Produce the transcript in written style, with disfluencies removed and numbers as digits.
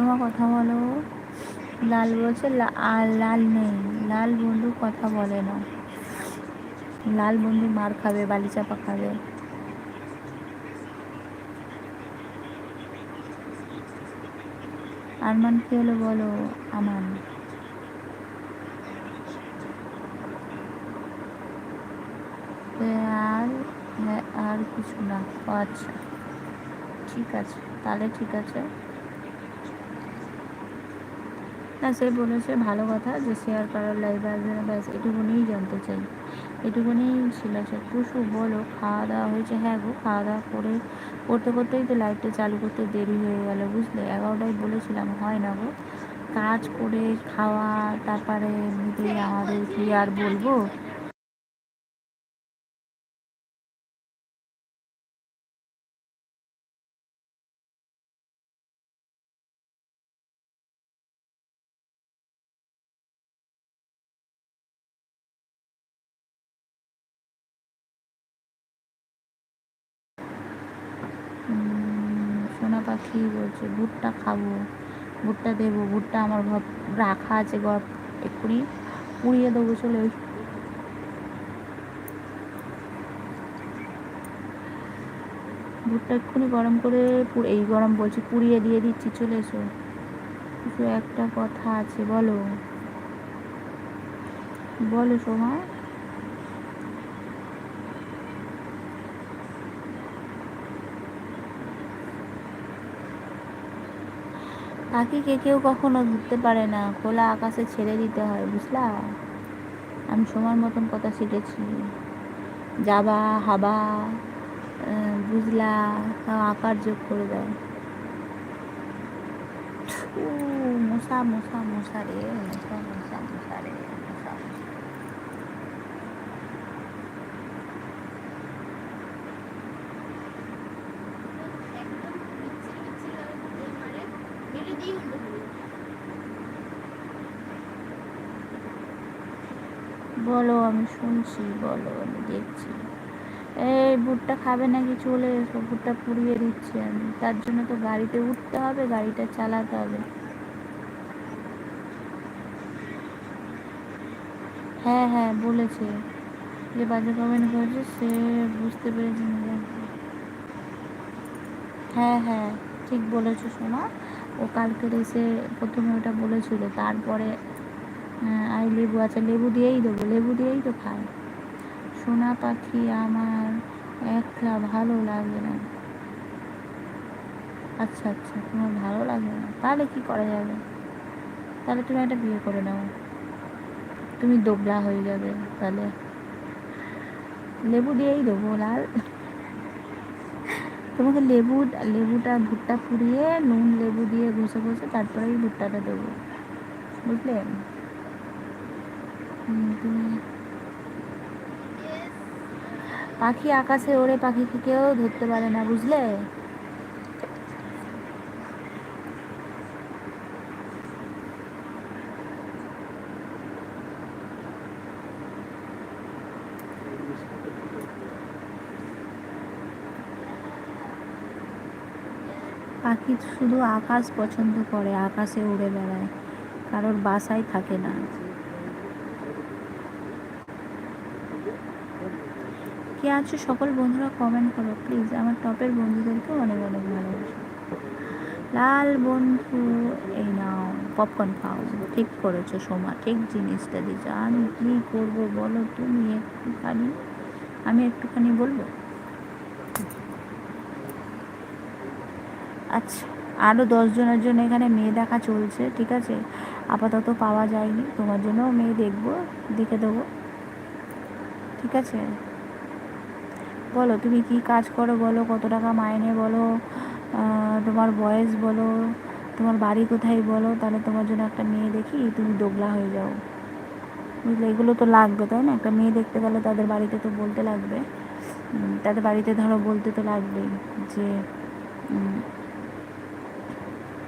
সোমা কথা বলো। লাল বলছে লাল নেই, লাল বন্ধু কথা বলে না, লাল বন্ধু মার খাবে, বালি চাপা খাবে। আরমান কি হলো বলো? আমান আর হ্যাঁ আর কিছু না। ও আচ্ছা ঠিক আছে, তাহলে ঠিক আছে। না সে বলেছে ভালো কথা যে শেয়ার করার লাইভে আসবে না, ব্যাস এটুকুনিই জানতে চাই, এটুকুনি ছিল। আচ্ছা টুসু বলো খাওয়া দাওয়া হয়েছে? হ্যাঁ গো, খাওয়া দাওয়া করে করতে করতেই তো লাইভটা চালু করতে দেরি হয়ে গেল বুঝলে, 11টায় বলেছিলাম, হয় না গো, কাজ করে খাওয়া, তারপরে এমনিতে আমাদের কি আর বলবো। সোনা পাখি বলছে ভুট্টা খাবো, ভুট্টা দেবো, ভুট্টা আমার ঘর রাখা আছে, ঘর এক্ষুনি পুড়িয়ে দেবো, চলে ওই ভুট্টা এক্ষুনি গরম করে এই গরম বলছি পুড়িয়ে দিয়ে দিচ্ছি, চলে এসো। কিছু একটা কথা আছে, বলো বলো সোমা। পাখিকে কেউ কখনো ধরতে পারে না, খোলা আকাশে ছেড়ে দিতে হয় বুঝলা। আমি সোমার মতন কথা শিখেছি, যাবা হাবা, বুঝলা, তাও আকার যোগ করে দেয়। ও মশা মশা মশা রে, মশা মশা মশা রে, মশা। বলো আমি শুনছি, বলো আমি দেখছি। এই ভুট্টা খাবে নাকি? চলে এসো, ভুট্টা পুড়িয়ে দিচ্ছি আমি, তার জন্য তো গাড়িতে উঠতে হবে, গাড়িটা চালাতে হবে। হ্যাঁ হ্যাঁ বলেছে, যে বাজে কমেন্ট করেছে সে বুঝতে পেরেছে নিজে। হ্যাঁ হ্যাঁ ঠিক বলেছো সোনা, ও কালকে এসে প্রথমে ওটা বলেছিল, তারপরে আই লেবু, আচ্ছা লেবু দিয়েই দেবো, লেবু দিয়েই তো খায়। সোনা পাখি আমার একলা ভালো লাগে না। আচ্ছা আচ্ছা তোমার ভালো লাগে না, তাহলে কি করা যাবে, তাহলে তুমি একটা বিয়ে করে নাও, তুমি দোগলা হয়ে যাবে তাহলে। লেবু দিয়েই দেবো লাল, তোমাকে লেবুটা ভুট্টা পুড়িয়ে নুন লেবু দিয়ে ঘষে ঘষে তারপরেই ভুট্টাটা দেবো বুঝলে। তুমি পাখি আকাশে ওড়ে, পাখিকে কেউ ধরতে পারে না বুঝলে। পাখি শুধু আকাশ পছন্দ করে, আকাশে উড়ে বেড়ায়, কারোর বাসায় থাকে না। কে আছো সকল বন্ধুরা কমেন্ট করো প্লিজ, আমার টপের বন্ধুদেরকে অনেক অনেক ভালোবাসো। লাল বন্ধু এই নাও পপকর্ন খাও, ঠিক করেছো সোমা, ঠিক জিনিসটা দিয়েছো। আমি কী করবো বলো তুমি একটুখানি, আমি একটুখানি বলবো। আচ্ছা আরও 10জনের জন্য এখানে মেয়ে দেখা চলছে, ঠিক আছে, আপাতত পাওয়া যায়নি, তোমার জন্যও মেয়ে দেখবো, দেখে দেবো, ঠিক আছে। বলো তুমি কি কাজ করো, বলো কত টাকা মাইনে, বলো তোমার বয়স বলো, তোমার বাড়ি কোথায় বলো, তাহলে তোমার জন্য একটা মেয়ে দেখি, তুমি দোগলা হয়ে যাও বুঝলে। এগুলো তো লাগবে তাই না, একটা মেয়ে দেখতে গেলে তাদের বাড়িতে তো বলতে লাগবে, তাদের বাড়িতে ধরো বলতে তো লাগবেই যে